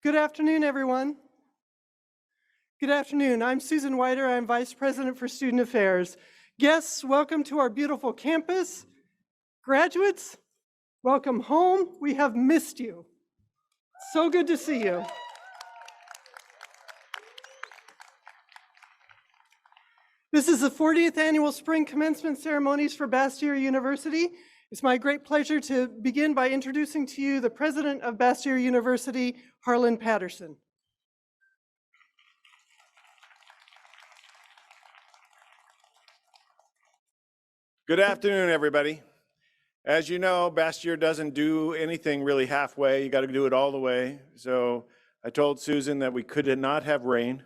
Good afternoon, everyone. Good afternoon. I'm Susan Whiter. I'm Vice President for Student Affairs. Guests, welcome to our beautiful campus. Graduates, welcome home. We have missed you. So good to see you. This is the 40th Annual Spring Commencement Ceremonies for Bastyr University. It's my great pleasure to begin by introducing to you the President of Bastyr University, Harlan Patterson. Good afternoon, everybody. As you know, Bastyr doesn't do anything really halfway. You got to do it all the way. So I told Susan that we could not have rain,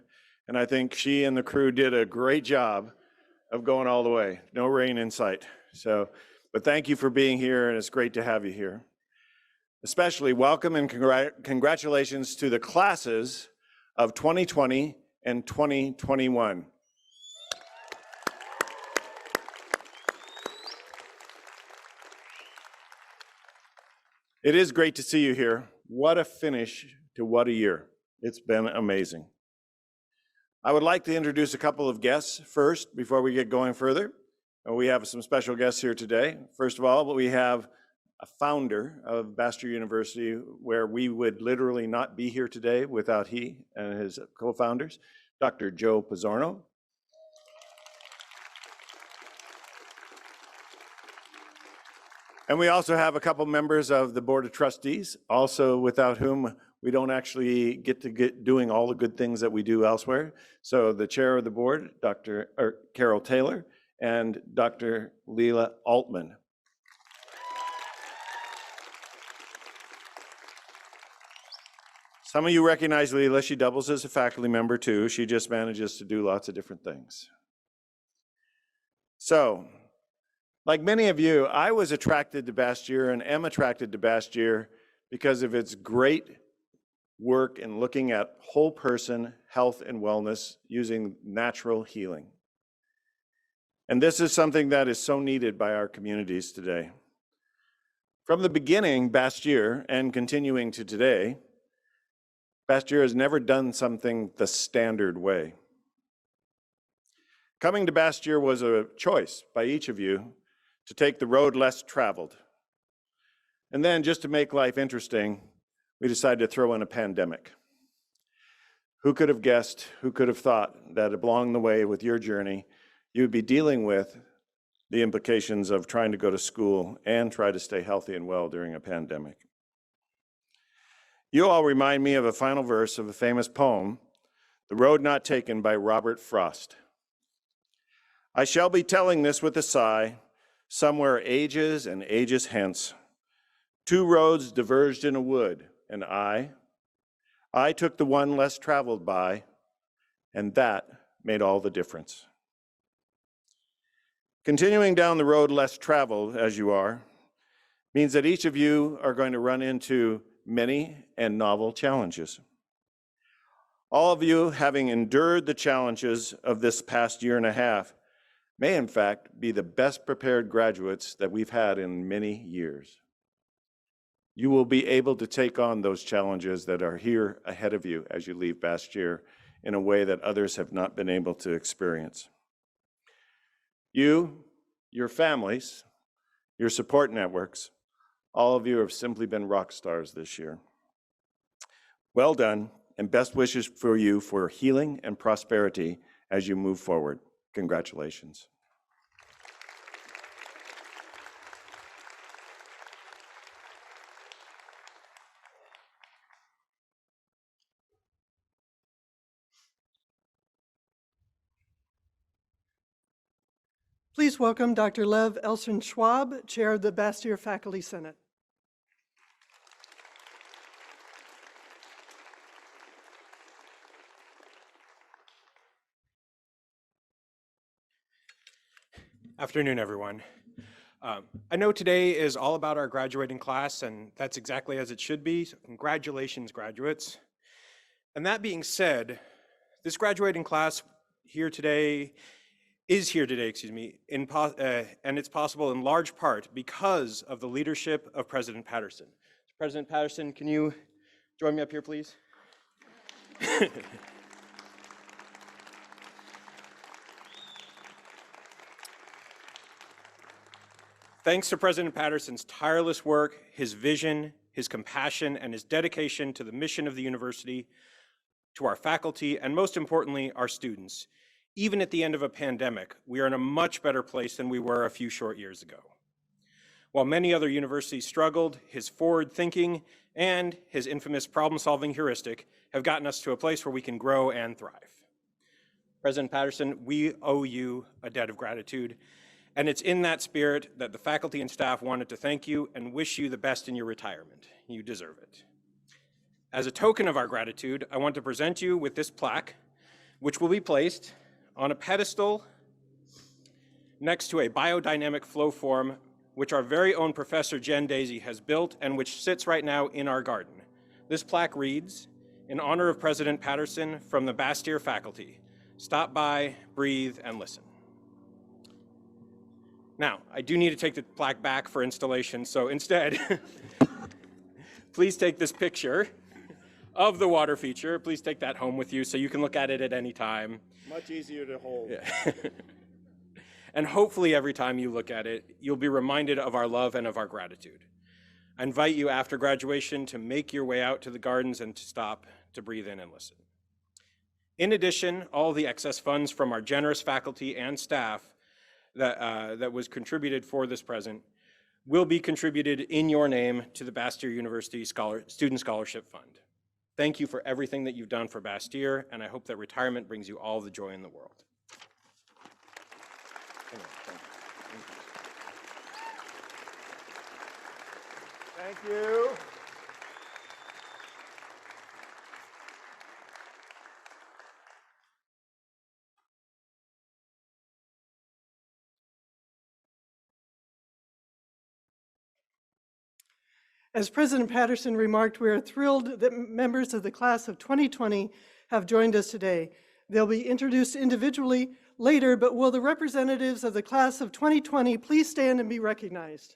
and I think she and the crew did a great job of going all the way. No rain in sight. But thank you for being here, and it's great to have you here. Especially welcome and congratulations to the classes of 2020 and 2021. It is great to see you here. What a finish to what a year. It's been amazing. I would like to introduce a couple of guests first before we get going further. We have some special guests here today. First of all, we have a founder of Bastyr University, where we would literally not be here today without he and his co-founders, Dr. Joe Pizzorno. And we also have a couple members of the Board of Trustees, also without whom we don't actually get doing all the good things that we do elsewhere. So the chair of the board, Carol Taylor, and Dr. Leila Altman. Some of you recognize Leila. She doubles as a faculty member too. She just manages to do lots of different things. So, like many of you, I was attracted to Bastyr and am attracted to Bastyr because of its great work in looking at whole person health and wellness using natural healing. And this is something that is so needed by our communities today. From the beginning, Bastyr, and continuing to today, Bastyr has never done something the standard way. Coming to Bastyr was a choice by each of you to take the road less traveled. And then, just to make life interesting, we decided to throw in a pandemic. Who could have guessed, who could have thought that along the way with your journey, you would be dealing with the implications of trying to go to school and try to stay healthy and well during a pandemic. You all remind me of a final verse of a famous poem, The Road Not Taken by Robert Frost. I shall be telling this with a sigh, somewhere ages and ages hence. Two roads diverged in a wood, and I took the one less traveled by, and that made all the difference. Continuing down the road less traveled, as you are, means that each of you are going to run into many and novel challenges. All of you, having endured the challenges of this past year and a half, may in fact be the best prepared graduates that we've had in many years. You will be able to take on those challenges that are here ahead of you as you leave Bastyr in a way that others have not been able to experience. You, your families, your support networks, all of you have simply been rock stars this year. Well done, and best wishes for you for healing and prosperity as you move forward. Congratulations. Please welcome Dr. Lev Elson-Schwab, Chair of the Bastyr Faculty Senate. Afternoon, everyone. I know today is all about our graduating class, and that's exactly as it should be. So congratulations, graduates. And that being said, this graduating class is here today, and it's possible in large part because of the leadership of President Patterson. President Patterson, can you join me up here, please? Thanks to President Patterson's tireless work, his vision, his compassion, and his dedication to the mission of the university, to our faculty, and most importantly, our students. Even at the end of a pandemic, we are in a much better place than we were a few short years ago. While many other universities struggled, his forward thinking and his infamous problem-solving heuristic have gotten us to a place where we can grow and thrive. President Patterson, we owe you a debt of gratitude, and it's in that spirit that the faculty and staff wanted to thank you and wish you the best in your retirement. You deserve it. As a token of our gratitude, I want to present you with this plaque, which will be placed on a pedestal next to a biodynamic flow form, which our very own Professor Jen Daisy has built and which sits right now in our garden. This plaque reads, "In honor of President Patterson from the Bastyr faculty. Stop by, breathe, and listen." Now, I do need to take the plaque back for installation, so instead, please take this picture of the water feature. Please take that home with you so you can look at it at any time. Much easier to hold. Yeah. And hopefully every time you look at it, you'll be reminded of our love and of our gratitude. I invite you after graduation to make your way out to the gardens and to stop to breathe in and listen. In addition, all the excess funds from our generous faculty and staff that was contributed for this present will be contributed in your name to the Bastyr University Student Scholarship Fund. Thank you for everything that you've done for Bastyr, and I hope that retirement brings you all the joy in the world. Thank you. As President Patterson remarked, we are thrilled that members of the class of 2020 have joined us today. They'll be introduced individually later, but will the representatives of the class of 2020 please stand and be recognized?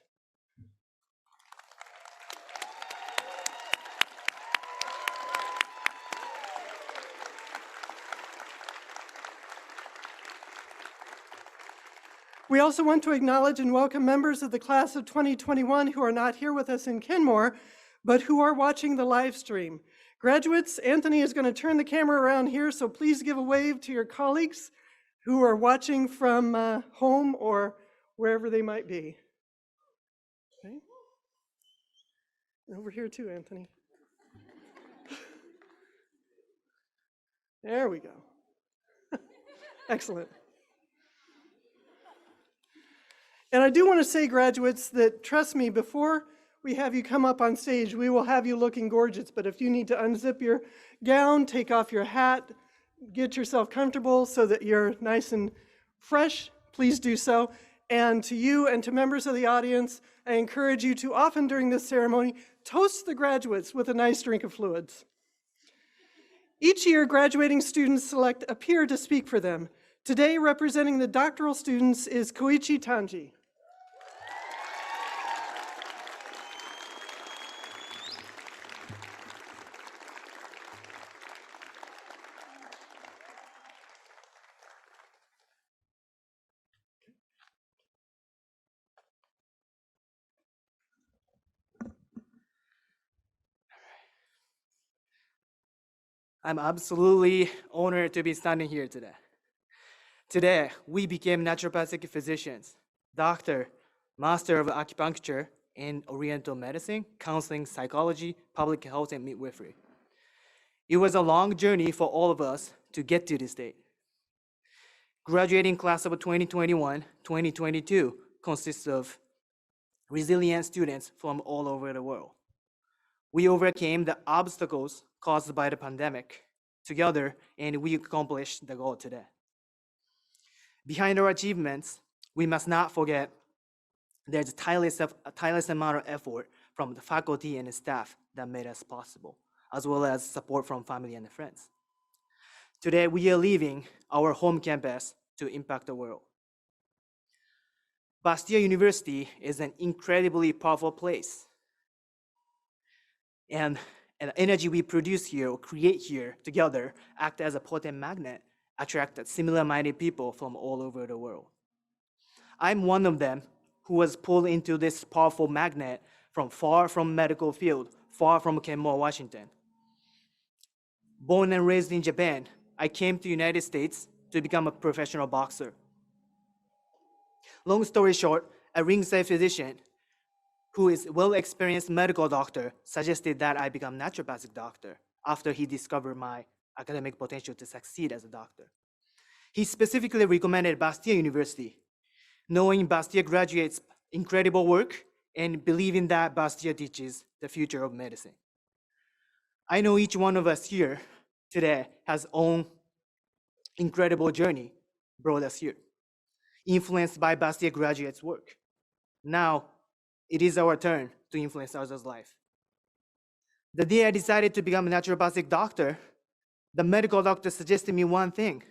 We also want to acknowledge and welcome members of the class of 2021 who are not here with us in Kenmore, but who are watching the live stream. Graduates, Anthony is going to turn the camera around here, so please give a wave to your colleagues who are watching from home or wherever they might be. Okay. Over here too, Anthony. There we go. Excellent. And I do want to say, graduates, that trust me, before we have you come up on stage, we will have you looking gorgeous. But if you need to unzip your gown, take off your hat, get yourself comfortable so that you're nice and fresh, please do so. And to you and to members of the audience, I encourage you to often during this ceremony, toast the graduates with a nice drink of fluids. Each year, graduating students select a peer to speak for them. Today, representing the doctoral students is Koichi Tanji. I'm absolutely honored to be standing here today. Today, we became naturopathic physicians, doctor, master of acupuncture and oriental medicine, counseling, psychology, public health, and midwifery. It was a long journey for all of us to get to this state. Graduating class of 2021-2022 consists of resilient students from all over the world. We overcame the obstacles caused by the pandemic together, and we accomplished the goal today. Behind our achievements, we must not forget there's a tireless amount of effort from the faculty and the staff that made us possible, as well as support from family and friends. Today, we are leaving our home campus to impact the world. Bastyr University is an incredibly powerful place. And And the energy we produce here or create here together act as a potent magnet, attract similar-minded people from all over the world. I'm one of them who was pulled into this powerful magnet from far from medical field, far from Kenmore, Washington. Born and raised in Japan, I came to the United States to become a professional boxer. Long story short, a ringside physician who is a well-experienced medical doctor suggested that I become naturopathic doctor after he discovered my academic potential to succeed as a doctor. He specifically recommended Bastia University, knowing Bastia graduates incredible work and believing that Bastia teaches the future of medicine. I know each one of us here today has own incredible journey brought us here, influenced by Bastia graduates' work. Now, it is our turn to influence others' life. The day I decided to become a naturopathic doctor, the medical doctor suggested me one thing.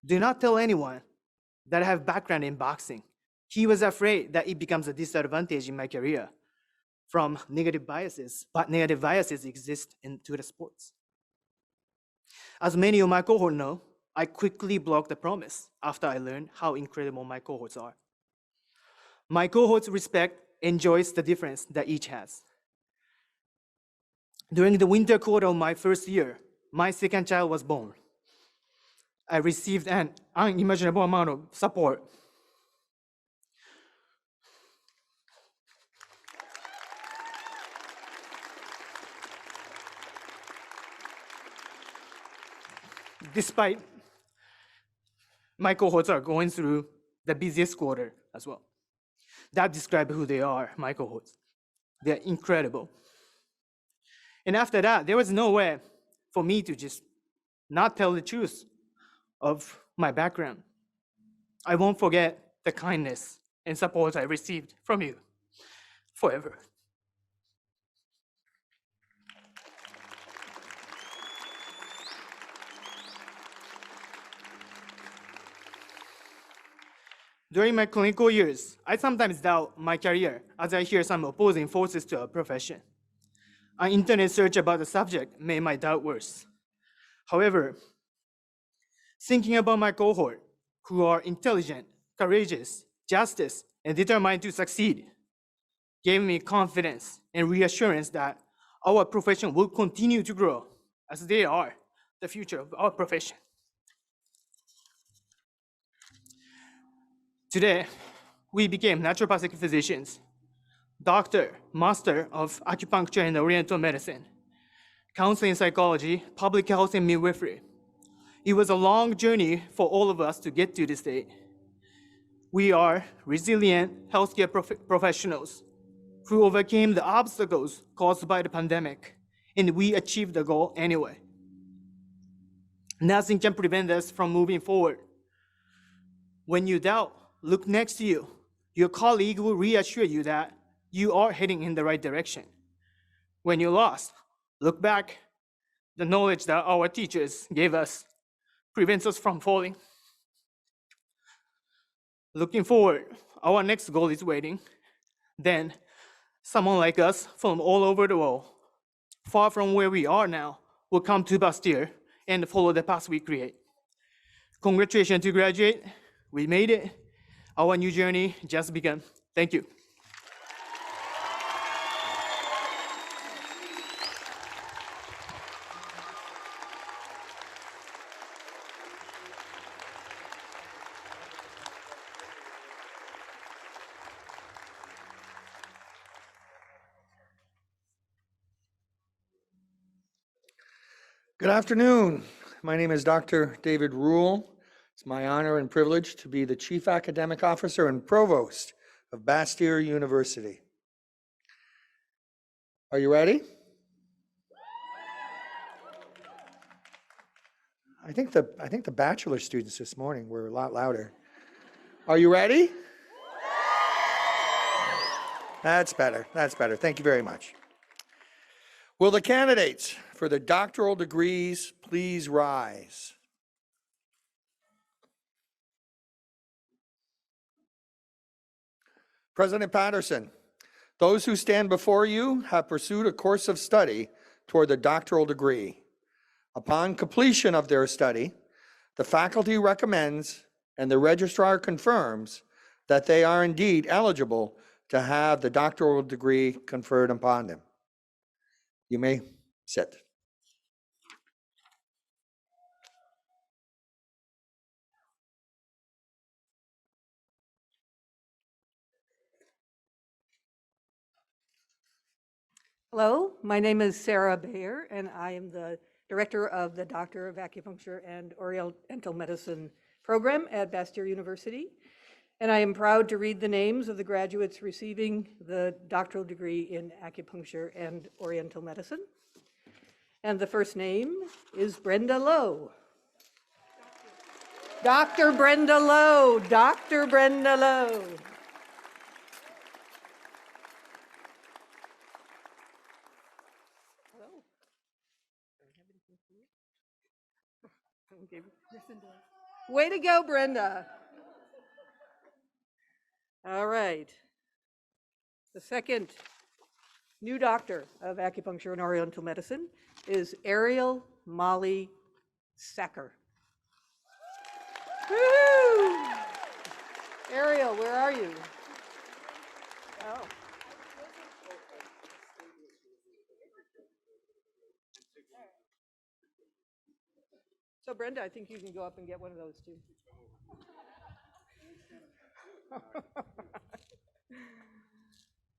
Do not tell anyone that I have background in boxing. He was afraid that it becomes a disadvantage in my career from negative biases, but negative biases exist into the sports. As many of my cohort know, I quickly blocked the promise after I learned how incredible my cohorts are. My cohorts respect, enjoys the difference that each has. During the winter quarter of my first year, my second child was born. I received an unimaginable amount of support. Despite my cohorts are going through the busiest quarter as well. That describes who they are, my cohorts. They're incredible. And after that, there was no way for me to just not tell the truth of my background. I won't forget the kindness and support I received from you forever. During my clinical years, I sometimes doubt my career as I hear some opposing forces to our profession. An internet search about the subject made my doubt worse. However, thinking about my cohort, who are intelligent, courageous, justice, and determined to succeed, gave me confidence and reassurance that our profession will continue to grow, as they are the future of our profession. Today, we became naturopathic physicians, doctor, master of acupuncture and oriental medicine, counseling psychology, public health, and midwifery. It was a long journey for all of us to get to this day. We are resilient healthcare professionals who overcame the obstacles caused by the pandemic, and we achieved the goal anyway. Nothing can prevent us from moving forward. When you doubt, look next to you. Your colleague will reassure you that you are heading in the right direction. When you're lost, look back. The knowledge that our teachers gave us prevents us from falling. Looking forward, our next goal is waiting. Then, someone like us from all over the world, far from where we are now, will come to Bastia and follow the path we create. Congratulations to graduate. We made it. Our new journey just begun. Thank you. Good afternoon. My name is Dr. David Rule. It's my honor and privilege to be the Chief Academic Officer and Provost of Bastia University. Are you ready? I think the bachelor students this morning were a lot louder. Are you ready? That's better. That's better. Thank you very much. Will the candidates for the doctoral degrees please rise? President Patterson, those who stand before you have pursued a course of study toward the doctoral degree. Upon completion of their study, the faculty recommends and the registrar confirms that they are indeed eligible to have the doctoral degree conferred upon them. You may sit. Hello, my name is Sarah Bayer, and I am the director of the Doctor of Acupuncture and Oriental Medicine program at Bastyr University. And I am proud to read the names of the graduates receiving the doctoral degree in acupuncture and Oriental medicine. And the first name is Brenda Lowe. Dr. Brenda Lowe, Dr. Brenda Lowe. Way to go, Brenda. All right. The second new doctor of acupuncture and Oriental medicine is Ariel Molly Sacker. Woo! Ariel, where are you? Oh. So Brenda, I think you can go up and get one of those too.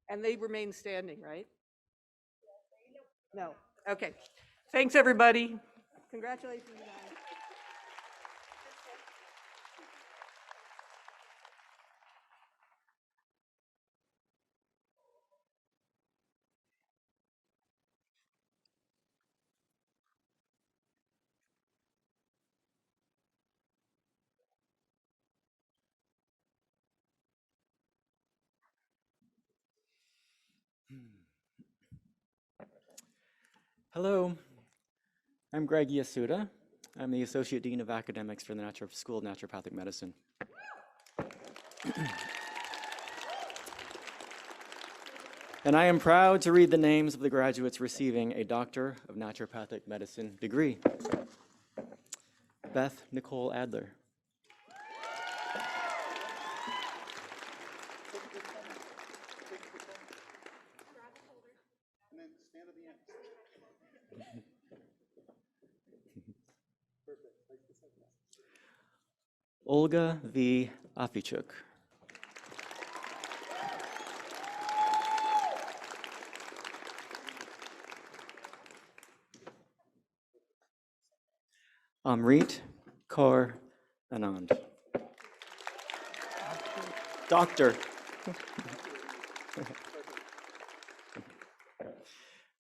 And they remain standing, right? No. Okay. Thanks, everybody. Congratulations, guys. Hello, I'm Greg Yasuda. I'm the Associate Dean of Academics for the School of Naturopathic Medicine. And I am proud to read the names of the graduates receiving a Doctor of Naturopathic Medicine degree. Beth Nicole Adler. Olga V. Afichuk. Amrit Kaur Anand. Doctor.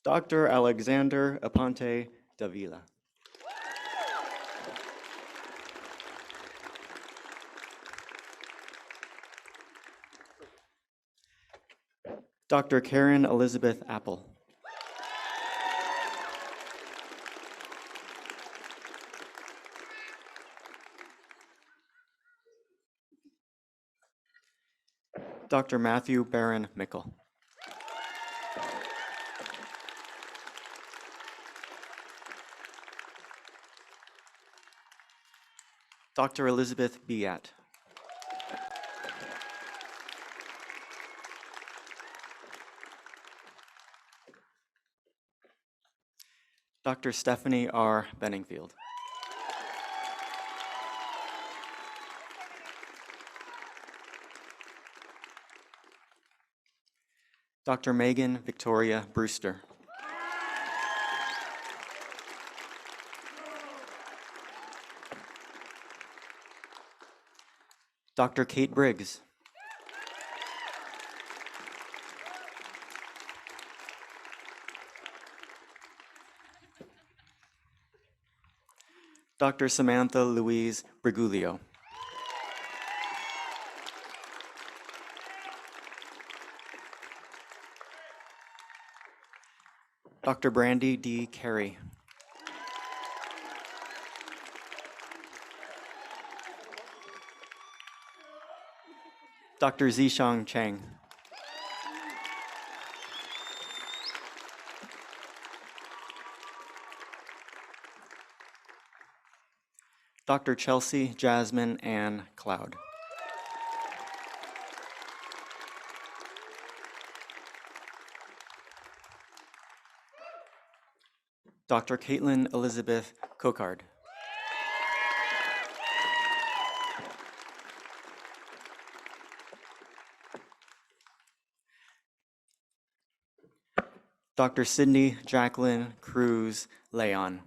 Dr. Alexander Aponte Davila. Dr. Karen Elizabeth Apple. Dr. Matthew Barron Mickle. Dr. Elizabeth Biat. Dr. Stephanie R. Benningfield. Dr. Megan Victoria Brewster. Dr. Kate Briggs. Dr. Samantha Louise Brigulio. Dr. Brandy D. Carey. Dr. Zishang Chang. Dr. Chelsea Jasmine Ann Cloud. Dr. Caitlin Elizabeth Cocard. Dr. Sydney Jacqueline Cruz Leon.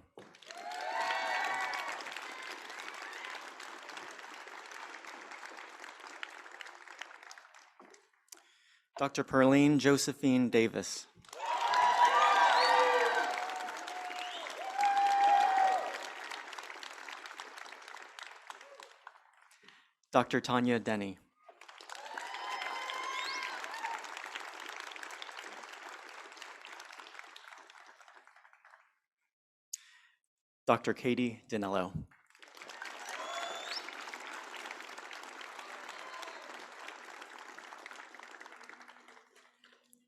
Dr. Perlene Josephine Davis. Dr. Tanya Denny. Dr. Katie Dinello.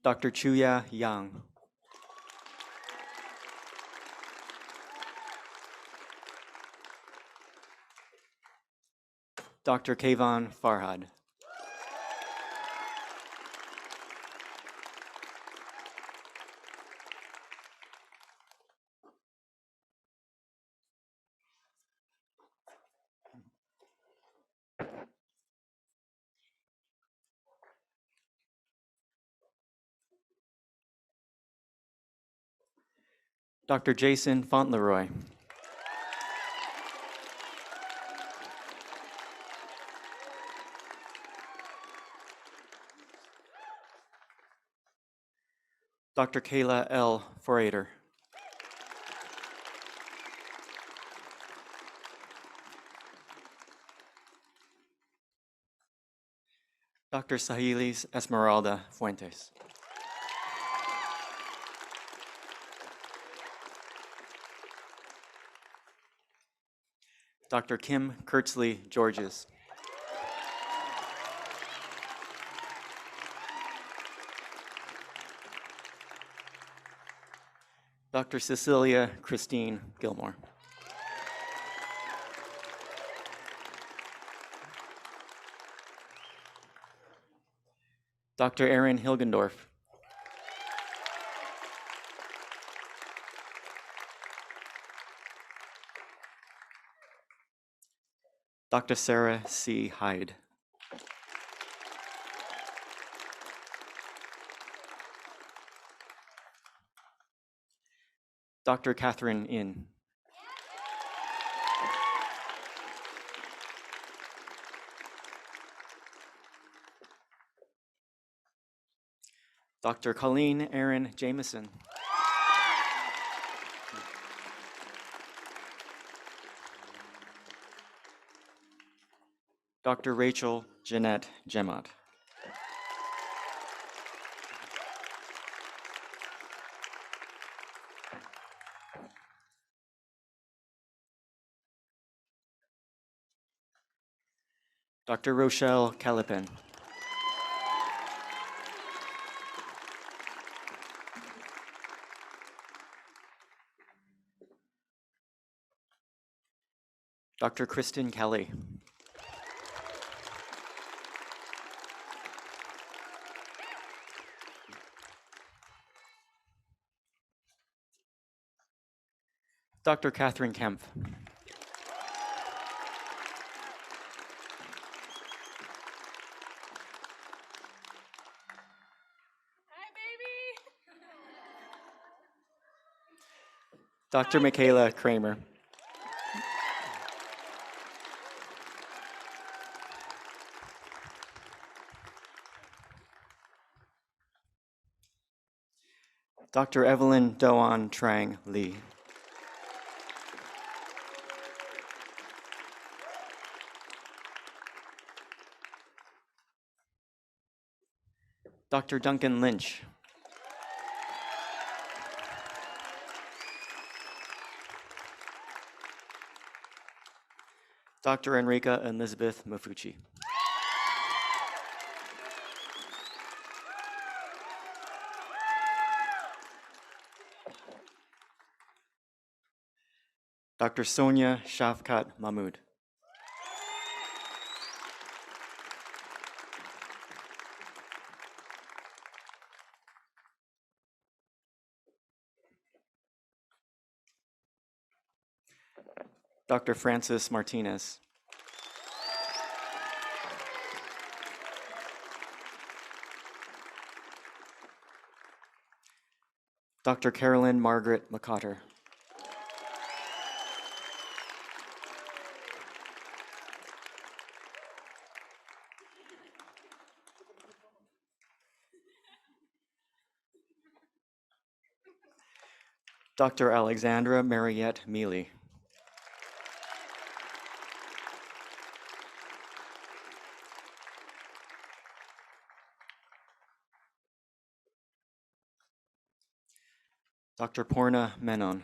Dr. Chuya Yang. Dr. Kayvon Farhad. Dr. Jason Fauntleroy. Dr. Kayla L. Forater. Dr. Sahilis Esmeralda Fuentes. Dr. Kim Kurtzley Georges. Dr. Cecilia Christine Gilmore. Dr. Aaron Hilgendorf. Dr. Sarah C. Hyde. Dr. Catherine In. Dr. Colleen Aaron Jameson. Dr. Rachel Jeanette Gemot. Dr. Rochelle Calipin. Dr. Kristen Kelly. Dr. Catherine Kempf. Dr. Michaela Kramer. Dr. Evelyn Doan Trang Lee. Dr. Duncan Lynch. Dr. Enrica Elizabeth Mafucci. Dr. Sonia Shafkat Mahmood. Dr. Francis Martinez. Dr. Carolyn Margaret McCotter. Dr. Alexandra Mariette Mealy. Dr. Porna Menon.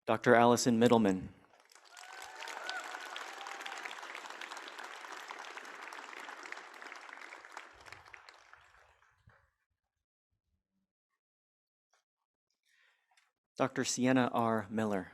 Dr. Allison Middleman. Dr. Sienna R. Miller.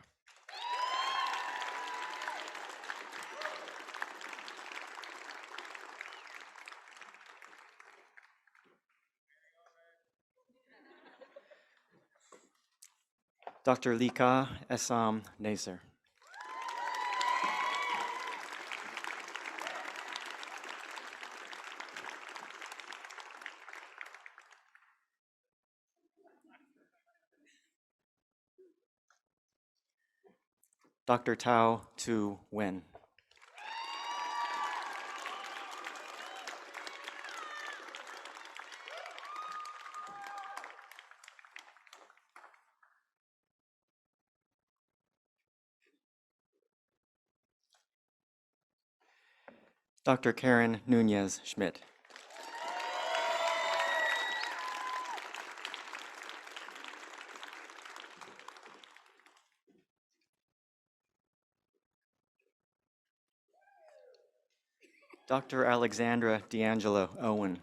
Dr. Lika Essam Naser. Dr. Tao Tu Wen. Dr. Karen Nunez Schmidt. Dr. Alexandra D'Angelo Owen.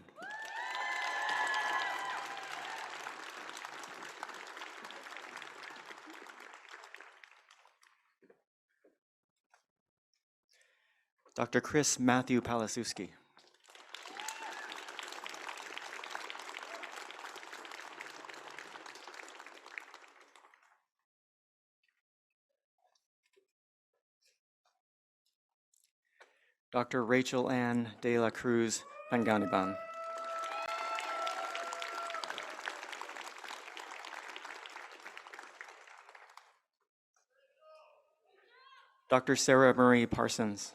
Dr. Chris Matthew Palasuski. Dr. Rachel Ann De La Cruz Panganiban. Dr. Sarah Marie Parsons.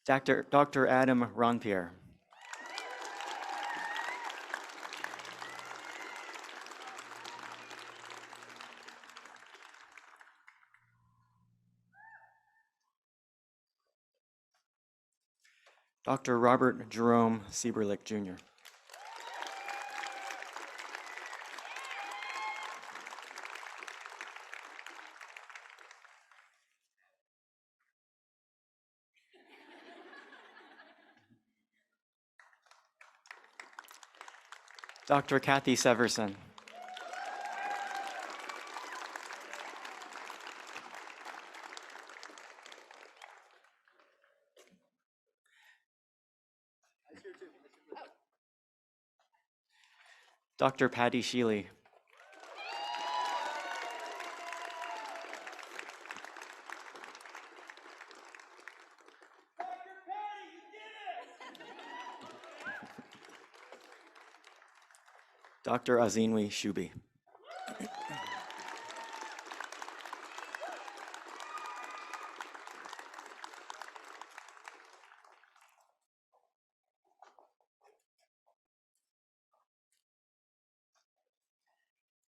Dr. Adam Ronpierre. Dr. Robert Jerome Sieberlich Jr. Dr. Kathy Severson. Dr. Patty Sheely. Dr. Azinwi Shubi.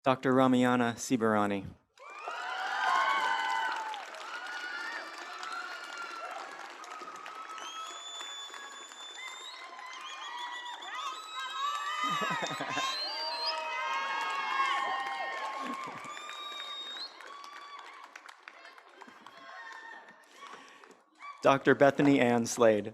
Dr. Ramiana Sibarani. Dr. Bethany Ann Slade.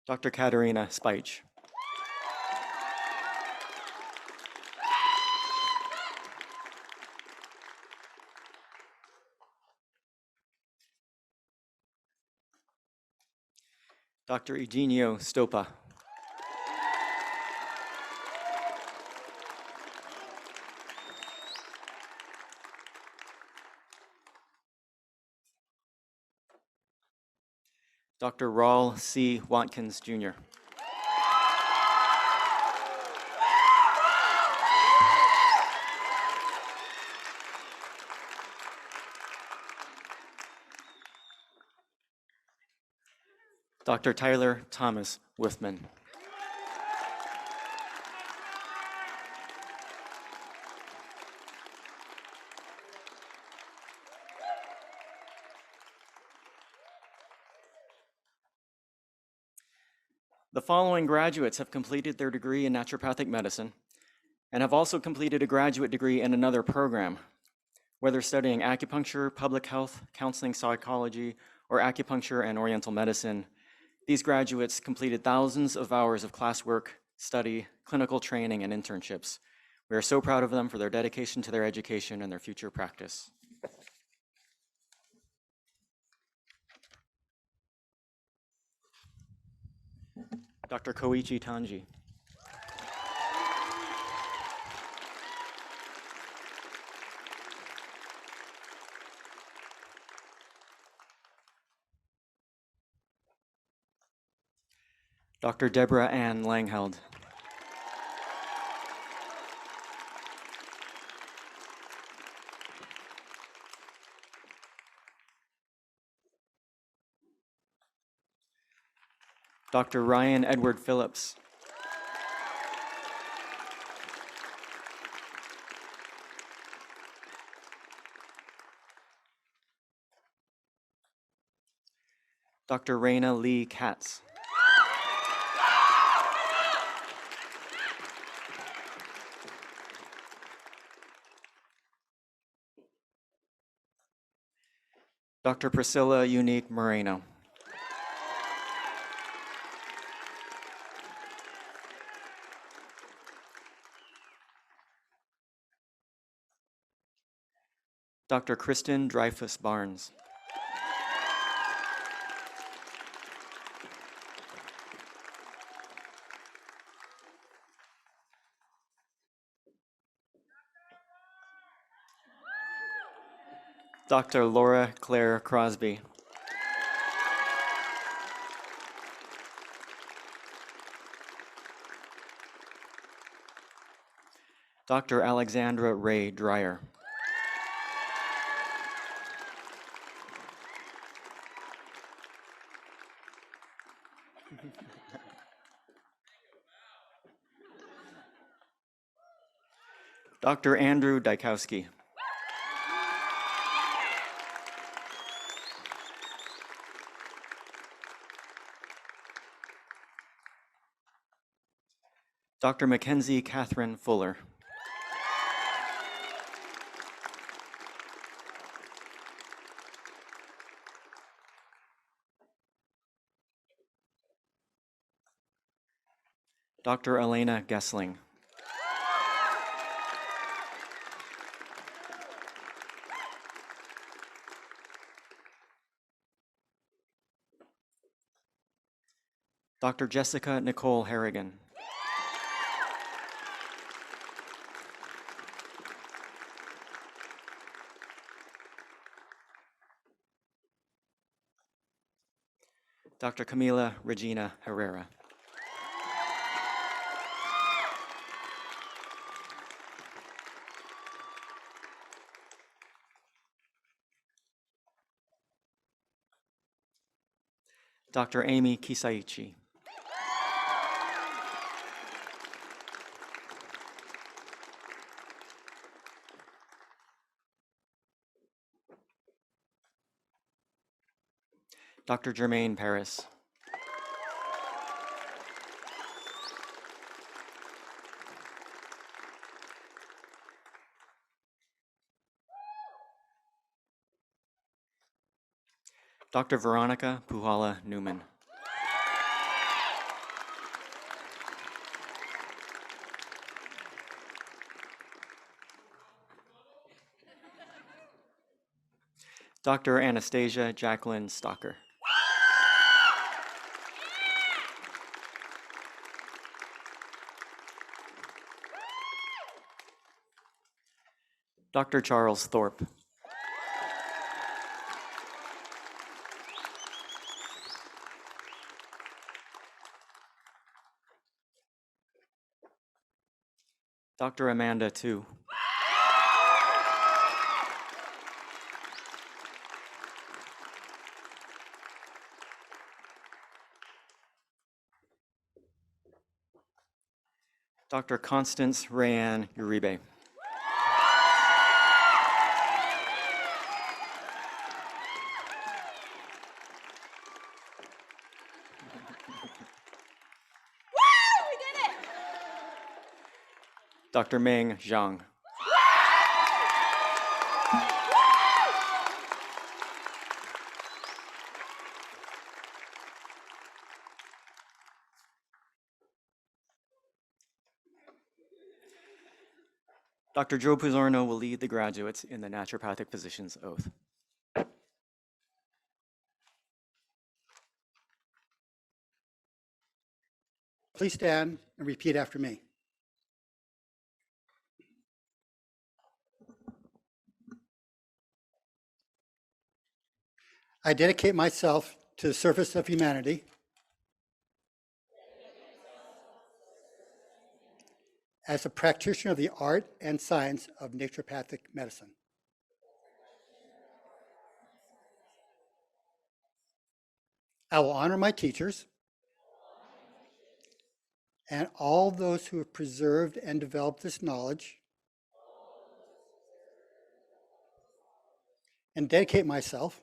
Dr. Katerina Speich. Dr. Eugenio Stopa. Dr. Raul C. Watkins, Jr. Dr. Tyler Thomas Withman. The following graduates have completed their degree in naturopathic medicine and have also completed a graduate degree in another program, whether studying acupuncture, public health, counseling psychology, or acupuncture and oriental medicine. These graduates completed thousands of hours of classwork, study, clinical training, and internships. We are so proud of them for their dedication to their education and their future practice. Dr. Koichi Tanji. Dr. Deborah Ann Langheld. Dr. Ryan Edward Phillips. Dr. Raina Lee Katz. Dr. Priscilla Unique Moreno. Dr. Kristen Dreyfus Barnes. Dr. Laura Claire Crosby. Dr. Alexandra Ray Dreyer. Dr. Andrew Dykowski. Dr. Mackenzie Catherine Fuller. Dr. Elena Gessling. Dr. Jessica Nicole Harrigan. Dr. Camila Regina Herrera. Dr. Amy Kisaichi. Dr. Germaine Paris. Dr. Veronica Puhala Newman. Dr. Anastasia Jacqueline Stocker. Dr. Charles Thorpe. Dr. Amanda Tu. Dr. Constance Rayanne Uribe. Dr. Meng Zhang. Dr. Joe Pizzorno will lead the graduates in the naturopathic physician's oath. Please stand and repeat after me. I dedicate myself to the service of humanity as a practitioner of the art and science of naturopathic medicine. I will honor my teachers and all those who have preserved and developed this knowledge, and dedicate myself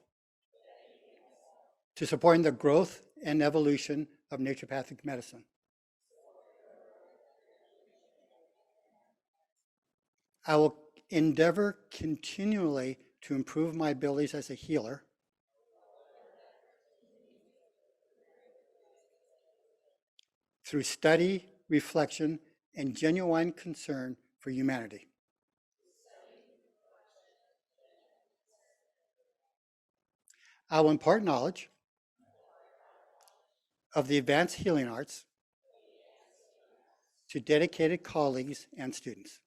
to supporting the growth and evolution of naturopathic medicine. I will endeavor continually to improve my abilities as a healer through study, reflection, and genuine concern for humanity. I will impart knowledge of the advanced healing arts to dedicated colleagues and students.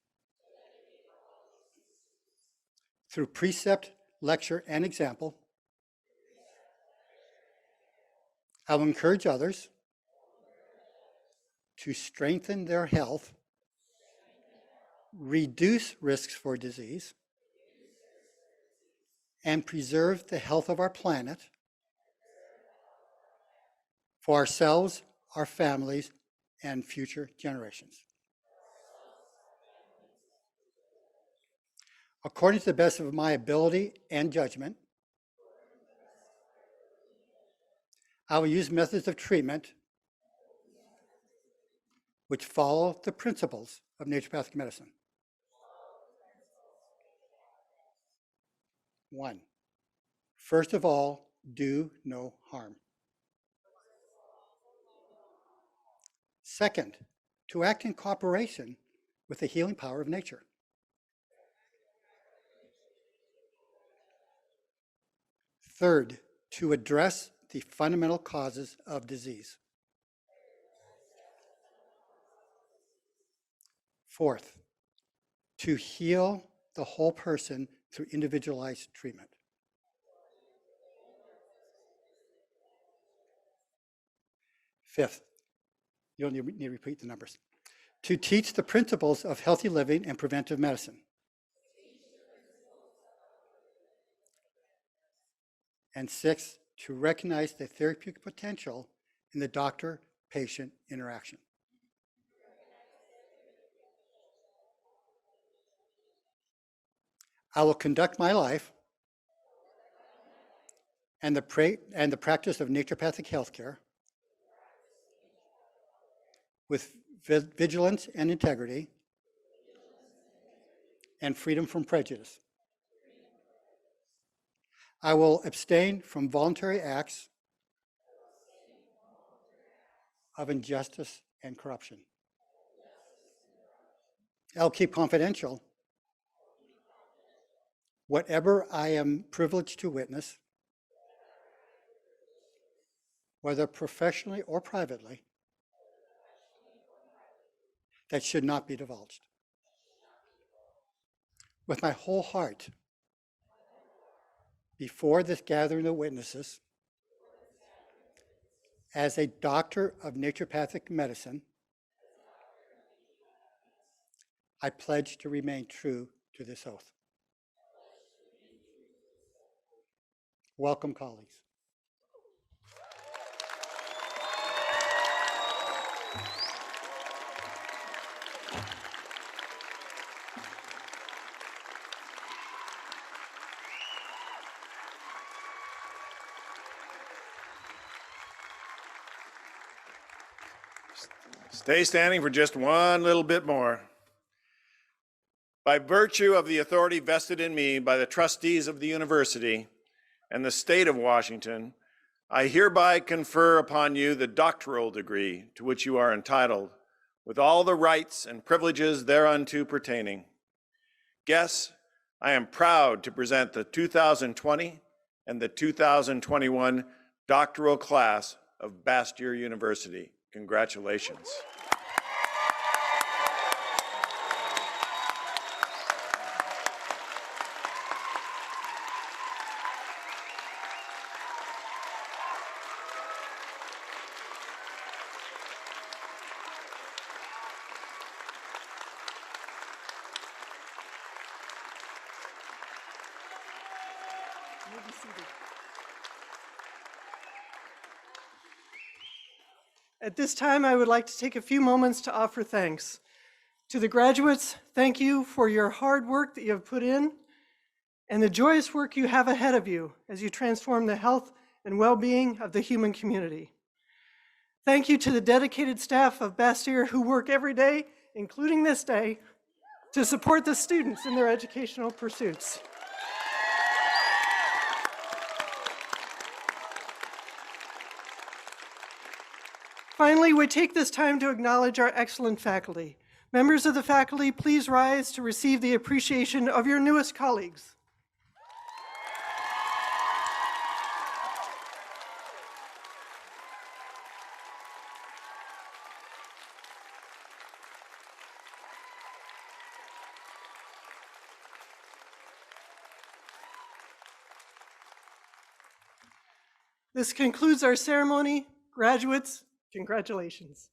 Through precept, lecture, and example, I will encourage others to strengthen their health, reduce risks for disease, and preserve the health of our planet for ourselves, our families, and future generations. According to the best of my ability and judgment, I will use methods of treatment which follow the principles of naturopathic medicine. 1, first of all, do no harm. Second, to act in cooperation with the healing power of nature. Third, to address the fundamental causes of disease. Fourth, to heal the whole person through individualized treatment. Fifth, you don't need to repeat the numbers. To teach the principles of healthy living and preventive medicine. And sixth, to recognize the therapeutic potential in the doctor-patient interaction. I will conduct my life and the practice of naturopathic healthcare with vigilance and integrity and freedom from prejudice. I will abstain from voluntary acts of injustice and corruption. I'll keep confidential whatever I am privileged to witness, whether professionally or privately, that should not be divulged. With my whole heart, before this gathering of witnesses, as a doctor of naturopathic medicine, I pledge to remain true to this oath. Welcome, colleagues. Stay standing for just one little bit more. By virtue of the authority vested in me by the trustees of the university and the state of Washington, I hereby confer upon you the doctoral degree to which you are entitled, with all the rights and privileges thereunto pertaining. Guests, I am proud to present the 2020 and the 2021 doctoral class of Bastyr University. Congratulations. At this time, I would like to take a few moments to offer thanks. To the graduates, thank you for your hard work that you have put in and the joyous work you have ahead of you as you transform the health and well-being of the human community. Thank you to the dedicated staff of Bastyr who work every day, including this day, to support the students in their educational pursuits. Finally, we take this time to acknowledge our excellent faculty. Members of the faculty, please rise to receive the appreciation of your newest colleagues. This concludes our ceremony. Graduates, congratulations.